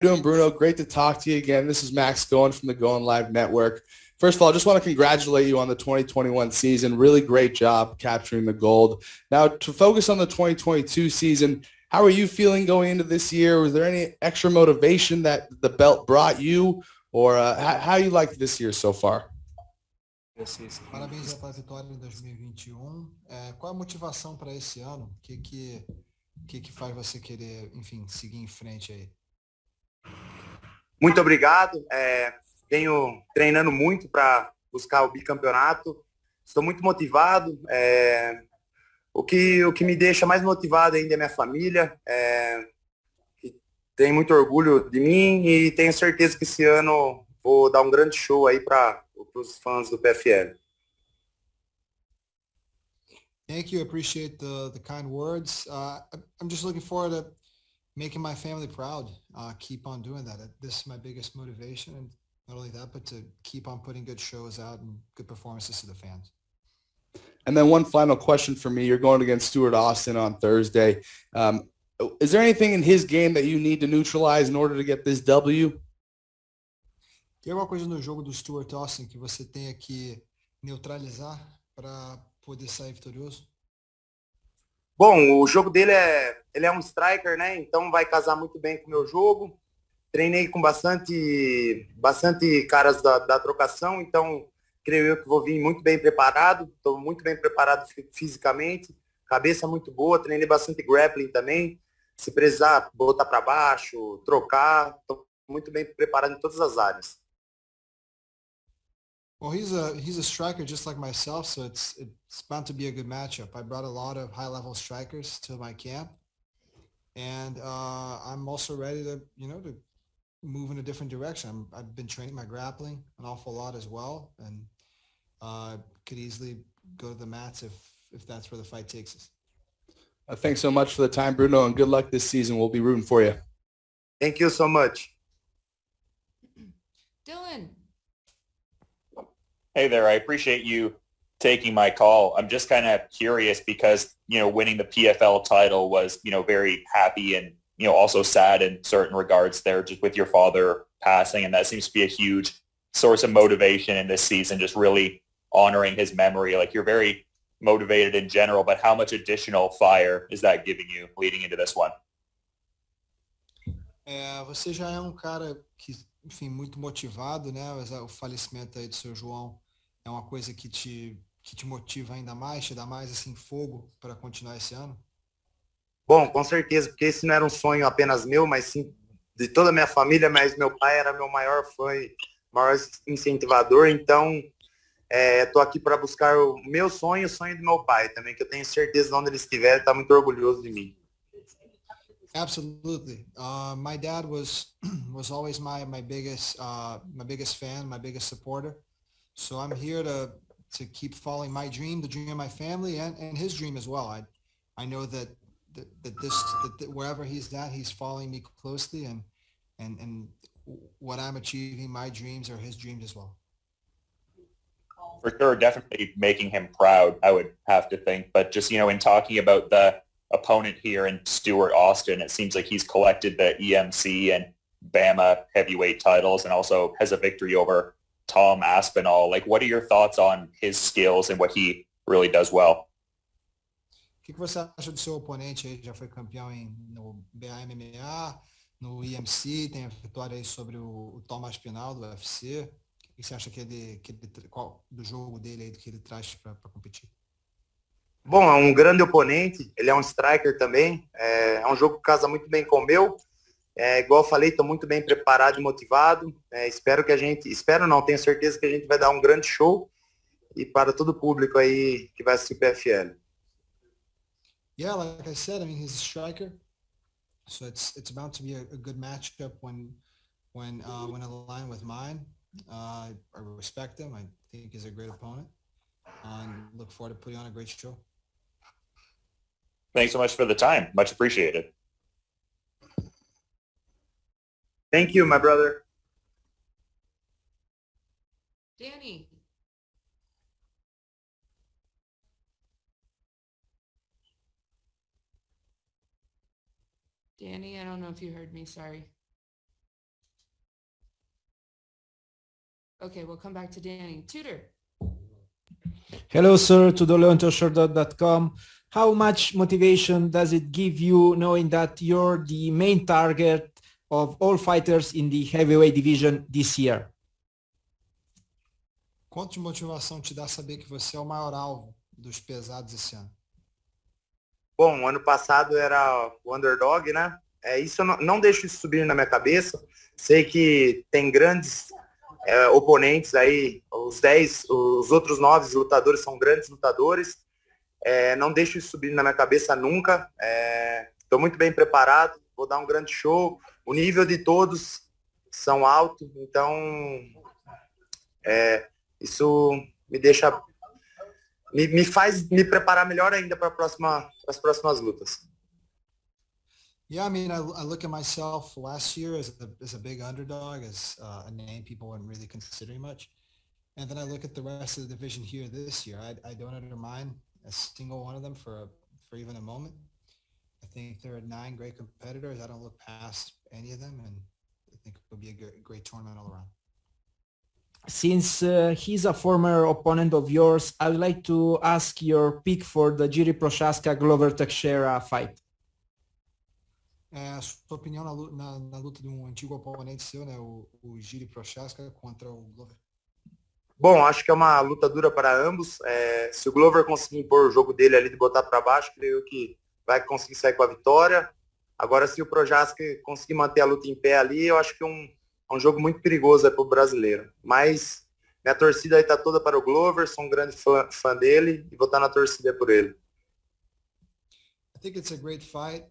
Doing, Bruno? Great to talk to you again. This is Max Going from the Going Live Network. First of all, I just want to congratulate you on the 2021 season. Really great job capturing the gold. Now, to focus on the 2022 season, how are you feeling going into this year? Was there any extra motivation that the belt brought you, or how you liked this year so far? Parabéns aí pela vitória em 2021. Qual a motivação para esse ano? O que faz você querer, enfim, seguir em frente aí? Muito obrigado. Venho treinando muito para buscar o bicampeonato. Estou muito motivado. O que me deixa mais motivado ainda é minha família. Que tem muito orgulho de mim e tenho certeza que esse ano vou dar um grande show aí para os fãs do PFL. Thank you. Appreciate the kind words. I'm just looking forward to making my family proud. Keep on doing that. This is my biggest motivation, and not only that, but to keep on putting good shows out and good performances to the fans. And then one final question for me. You're going against Stuart Austin on Thursday. Is there anything in his game that you need to neutralize in order to get this W? Tem alguma coisa no jogo do Stuart Austin que você tenha que neutralizar para poder sair vitorioso? Bom, o jogo dele ele é um striker, né? Então vai casar muito bem com o meu jogo. Treinei com bastante caras da trocação, então creio eu que vou vir muito bem preparado. Estou muito bem preparado fisicamente, cabeça muito boa. Treinei bastante grappling também. Se precisar botar para baixo, trocar, estou muito bem preparado em todas as áreas. Well, he's a striker just like myself, so it's bound to be a good matchup. I brought a lot of high-level strikers to my camp, and I'm also ready to to move in a different direction. I've been training my grappling an awful lot as well, and could easily go to the mats if that's where the fight takes us. Thanks so much for the time, Bruno, and good luck this season. We'll be rooting for you. Thank you so much. Dylan. Hey there, I appreciate you taking my call. I'm just kind of curious because, winning the PFL title was, very happy and, also sad in certain regards there just with your father passing. And that seems to be a huge source of motivation in this season, just really honoring his memory. Like you're very motivated in general, but how much additional fire is that giving you leading into this one? Você já é cara que, enfim, muito motivado, né? O falecimento aí do seu João é uma coisa que te motiva ainda mais, te dá mais assim fogo para continuar esse ano? Bom, com certeza, porque esse não era um sonho apenas meu, mas sim de toda a minha família, mas meu pai era meu maior fã e maior incentivador, então estou aqui para buscar o meu sonho e o sonho do meu pai também, que eu tenho certeza de onde ele estiver, ele está muito orgulhoso de mim. Absolutely. My dad was always my biggest fan, my biggest supporter. So I'm here to keep following my dream, the dream of my family, and his dream as well. I know that wherever he's at, he's following me closely, and what I'm achieving, my dreams are his dreams as well. For sure, definitely making him proud, I would have to think. But just, in talking about the opponent here in Stuart Austin, it seems like he's collected the EMC and BAMA heavyweight titles and also has a victory over Tom Aspinall. Like, what are your thoughts on his skills and what he really does well? O que você acha do seu oponente aí? Já foi campeão no BAMMA, no EMC, tem a vitória aí sobre o Tom Aspinall do UFC. O que você acha do jogo dele aí, do que ele traz para competir? Bom, é um grande oponente, ele é um striker também, é um jogo que casa muito bem com o meu, igual eu falei, estou muito bem preparado e motivado, espero não, tenho certeza que a gente vai dar um grande show e para todo o público aí que vai assistir o PFL. Yeah, like I said, I mean, he's a striker, so it's bound to be a good matchup when aligned with mine. I respect him. I think he's a great opponent, and look forward to putting on a great show. Thanks so much for the time. Much appreciated. Thank you, my brother. Danny. Danny, I don't know if you heard me. Sorry. Okay, we'll come back to Danny. Tudor. Hello, sir, to theLeonToShirt.com. How much motivation does it give you knowing that you're the main target of all fighters in the heavyweight division this year? Quanto de motivação te dá saber que você é o maior alvo dos pesados esse ano? Bom, ano passado era o underdog, né? Isso eu não deixo isso subir na minha cabeça. Sei que tem grandes oponentes aí, os outros 9 lutadores são grandes lutadores. Não deixo isso subir na minha cabeça nunca. Estou muito bem preparado, vou dar um grande show. O nível de todos são alto, então isso me deixa, me faz me preparar melhor ainda para as próximas lutas. Yeah, I mean, I look at myself last year as a big underdog, as a name people weren't really considering much. And then I look at the rest of the division here this year. I don't undermine a single one of them for even a moment. I think there are 9 great competitors. I don't look past any of them, and I think it will be a great tournament all around. Since he's a former opponent of yours, I would like to ask your pick for the Jiří Procházka-Glover Teixeira fight. Sua opinião na luta de um antigo oponente seu, né, o Jiří Procházka contra o Glover? Bom, acho que é uma luta dura para ambos. Se o Glover conseguir impor o jogo dele ali de botar para baixo, creio que vai conseguir sair com a vitória. Agora, se o Procházka conseguir manter a luta em pé ali, eu acho que é um jogo muito perigoso para o brasileiro. Mas minha torcida aí está toda para o Glover, sou um grande fã dele e vou estar na torcida por ele. I think it's a great fight.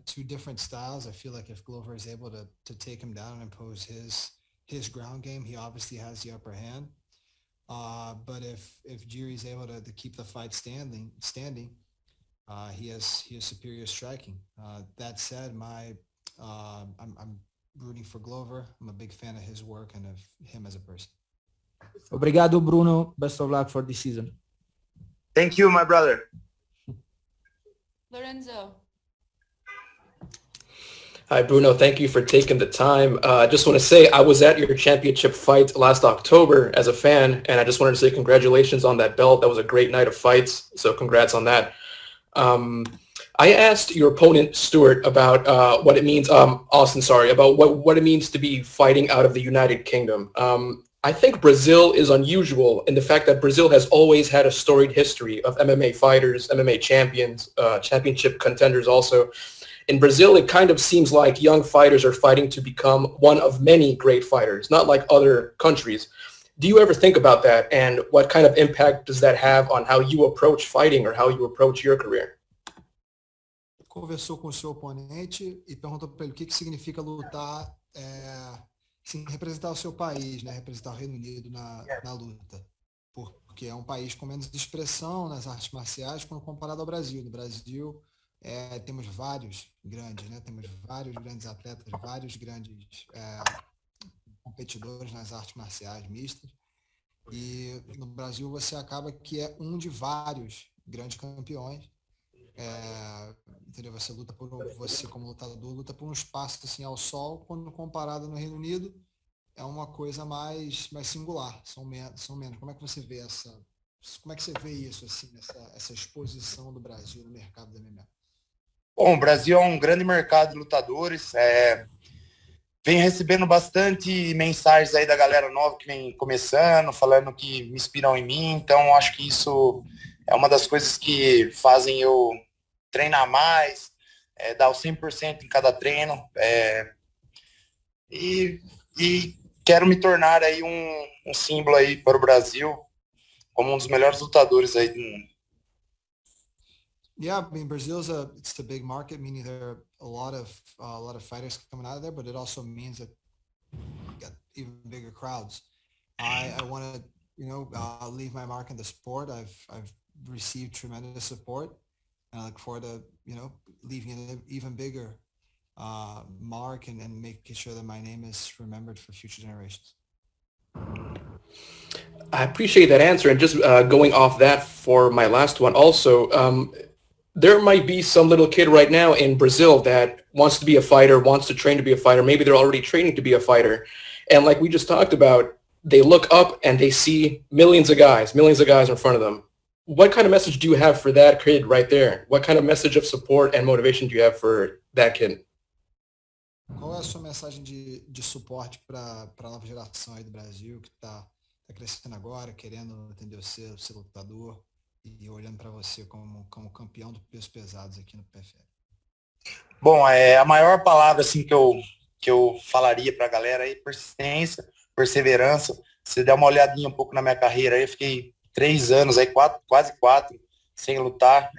2 different styles. I feel like if Glover is able to take him down and impose his ground game, he obviously has the upper hand. But if Jiří is able to keep the fight standing, he has superior striking. That said, I'm rooting for Glover. I'm a big fan of his work and of him as a person. Obrigado, Bruno. Best of luck for this season. Thank you, my brother. Lorenzo. Hi, Bruno. Thank you for taking the time. I just want to say I was at your championship fight last October as a fan, and I just wanted to say congratulations on that belt. That was a great night of fights, so congrats on that. I asked your opponent, Stuart, about what it means, Austin, sorry, about what it means to be fighting out of the United Kingdom. I think Brazil is unusual in the fact that Brazil has always had a storied history of MMA fighters, MMA champions, championship contenders also. In Brazil, it kind of seems like young fighters are fighting to become one of many great fighters, not like other countries. Do you ever think about that, and what kind of impact does that have on how you approach fighting or how you approach your career? Conversou com o seu oponente e perguntou para ele o que significa lutar, sim, representar o seu país, né? Representar o Reino Unido na luta, porque é um país com menos expressão nas artes marciais quando comparado ao Brasil. No Brasil, temos vários grandes, né? Temos vários grandes atletas, vários grandes competidores nas artes marciais mistas. E no Brasil você acaba que é um de vários grandes campeões. Entendeu? Você como lutador luta por um espaço assim ao sol, quando comparado no Reino Unido é uma coisa mais singular, são menos. Como é que você vê isso assim, essa exposição do Brasil no mercado da MMA? Bom, o Brasil é um grande mercado de lutadores, vem recebendo bastante mensagens aí da galera nova que vem começando, falando que me inspiram em mim, então acho que isso é uma das coisas que fazem eu treinar mais, dar o 100% em cada treino, e quero me tornar aí um símbolo aí para o Brasil, como um dos melhores lutadores aí do mundo. Yeah, I mean, it's a big market, meaning there are a lot of fighters coming out of there, but it also means that you got even bigger crowds. I want to, leave my mark in the sport. I've received tremendous support, and I look forward to, leaving an even bigger mark and making sure that my name is remembered for future generations. I appreciate that answer. And just going off that for my last one also, there might be some little kid right now in Brazil that wants to be a fighter, wants to train to be a fighter. Maybe they're already training to be a fighter. And like we just talked about, they look up and they see millions of guys in front of them. What kind of message do you have for that kid right there? What kind of message of support and motivation do you have for that kid? Qual é a sua mensagem de suporte para a nova geração aí do Brasil que tá crescendo agora, querendo, entendeu, ser lutador e olhando para você como campeão do peso pesados aqui no PFL? Bom, a maior palavra assim que eu falaria para a galera aí, persistência, perseverança. Se der uma olhadinha um pouco na minha carreira aí, eu fiquei 3 anos aí, quase 4, sem lutar,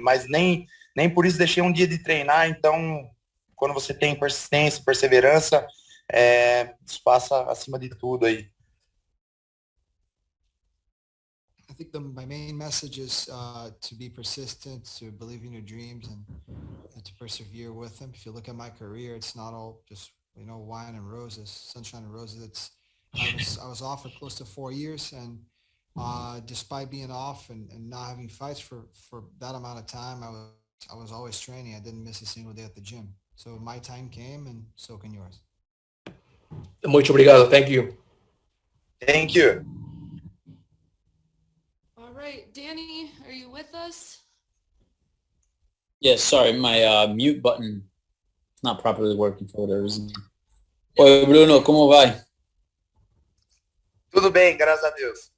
mas nem por isso deixei um dia de treinar. Então, quando você tem persistência, perseverança, isso passa acima de tudo aí. I think my main message is to be persistent, to believe in your dreams, and to persevere with them. If you look at my career, it's not all just wine and roses, sunshine and roses. I was off for close to 4 years, and despite being off and not having fights for that amount of time, I was always training. I didn't miss a single day at the gym. So my time came, and so can yours. Muito obrigado. Thank you. Thank you. All right, Danny, are you with us? Yes, sorry, my mute button is not properly working for whatever reason. Oi, Bruno, como vai? Tudo bem, graças a Deus.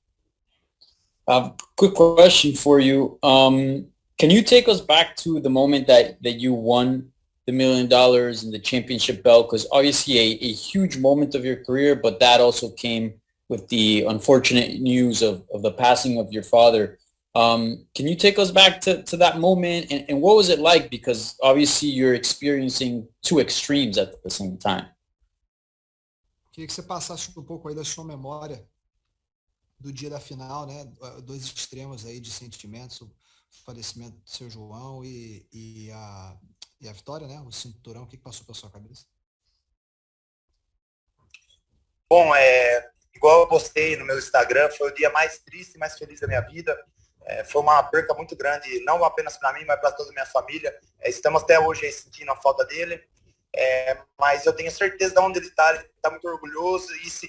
Quick question for you. Can you take us back to the moment that you won the $1 million and the championship belt? Because obviously a huge moment of your career, but that also came with the unfortunate news of the passing of your father. Can you take us back to that moment? And what was it like? Because obviously you're experiencing two extremes at the same time. Queria que você passasse um pouco aí da sua memória do dia da final, né? 2 extremos aí de sentimentos, o falecimento do seu João e a vitória, né? O cinturão, o que passou pela sua cabeça? Bom, igual eu postei no meu Instagram, foi o dia mais triste e mais feliz da minha vida. Foi uma perca muito grande, não apenas para mim, mas para toda a minha família. Estamos até hoje aí sentindo a falta dele. Mas eu tenho certeza de onde ele está muito orgulhoso,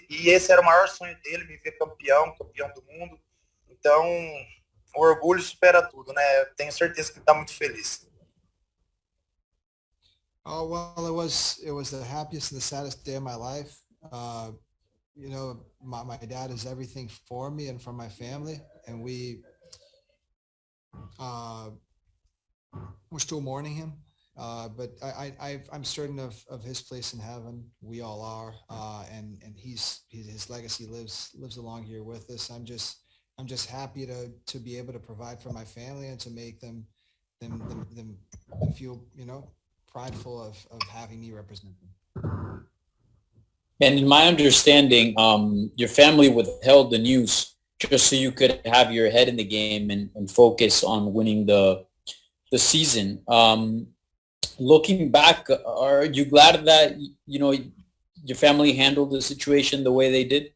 e esse era o maior sonho dele, me ver campeão do mundo. Então, o orgulho supera tudo, né? Eu tenho certeza que ele está muito feliz. Oh, well, it was the happiest and the saddest day of my life. My dad is everything for me and for my family, and we're still mourning him. But I'm certain of his place in heaven. We all are, and his legacy lives along here with us. I'm just happy to be able to provide for my family and to make them feel prideful of having me represent them. And in my understanding, your family withheld the news just so you could have your head in the game and focus on winning the season. Looking back, are you glad that your family handled the situation the way they did?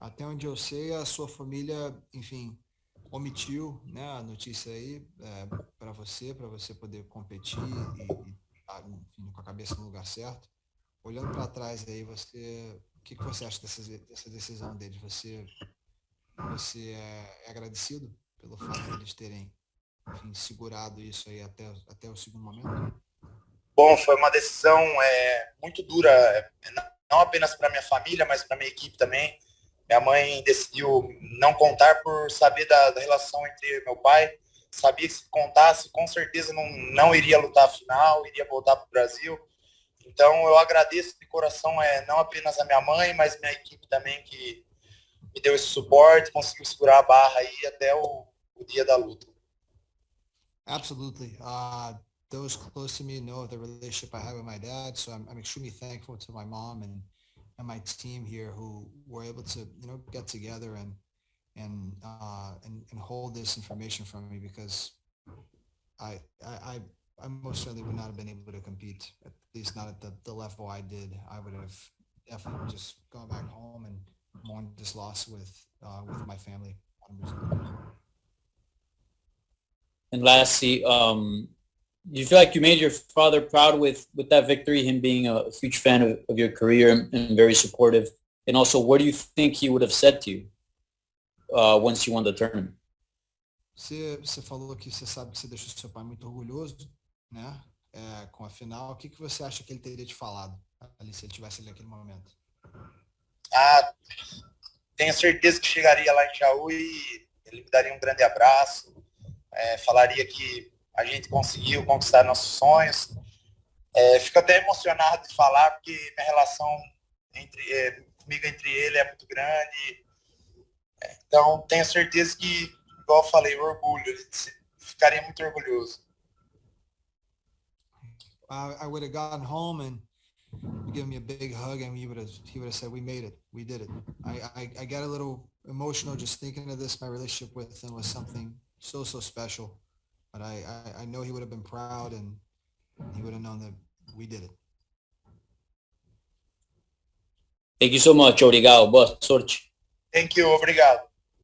Até onde eu sei, a sua família, enfim, omitiu, né, a notícia aí para você poder competir e enfim, com a cabeça no lugar certo. Olhando para trás aí, o que você acha dessa decisão deles? Você é agradecido pelo fato de eles terem, enfim, segurado isso aí até o segundo momento? Bom, foi uma decisão muito dura, não apenas para minha família, mas para minha equipe também. Minha mãe decidiu não contar por saber da relação entre eu e meu pai. Sabia que se contasse, com certeza não iria lutar a final, iria voltar para o Brasil. Então, eu agradeço de coração, não apenas a minha mãe, mas minha equipe também, que me deu esse suporte, conseguiu segurar a barra aí até o dia da luta. Absolutely. Those close to me know of the relationship I have with my dad, so I'm extremely thankful to my mom and my team here who were able to get together and hold this information from me, because I most certainly would not have been able to compete, at least not at the level I did. I would have definitely just gone back home and mourned this loss with my family. And lastly, do you feel like you made your father proud with that victory, him being a huge fan of your career and very supportive And also, what do you think he would have said to you once you won the tournament? Você falou que você sabe que você deixou seu pai muito orgulhoso, né? Com a final. O que você acha que ele teria te falado ali se ele tivesse ali naquele momento? Ah, tenho certeza que chegaria lá em Jaú e ele me daria um grande abraço, falaria que a gente conseguiu conquistar nossos sonhos. Fico até emocionado de falar porque minha relação comigo entre ele é muito grande. Então tenho certeza que, igual eu falei, o orgulho, ele ficaria muito orgulhoso. I would have gotten home and give me a big hug, and he would have said, "We made it, we did it." I got a little emotional just thinking of this. My relationship with him was something so special, but I know he would have been proud, and he would have known that we did it. Thank you so much. Obrigado. Boa sorte. Thank you, obrigado.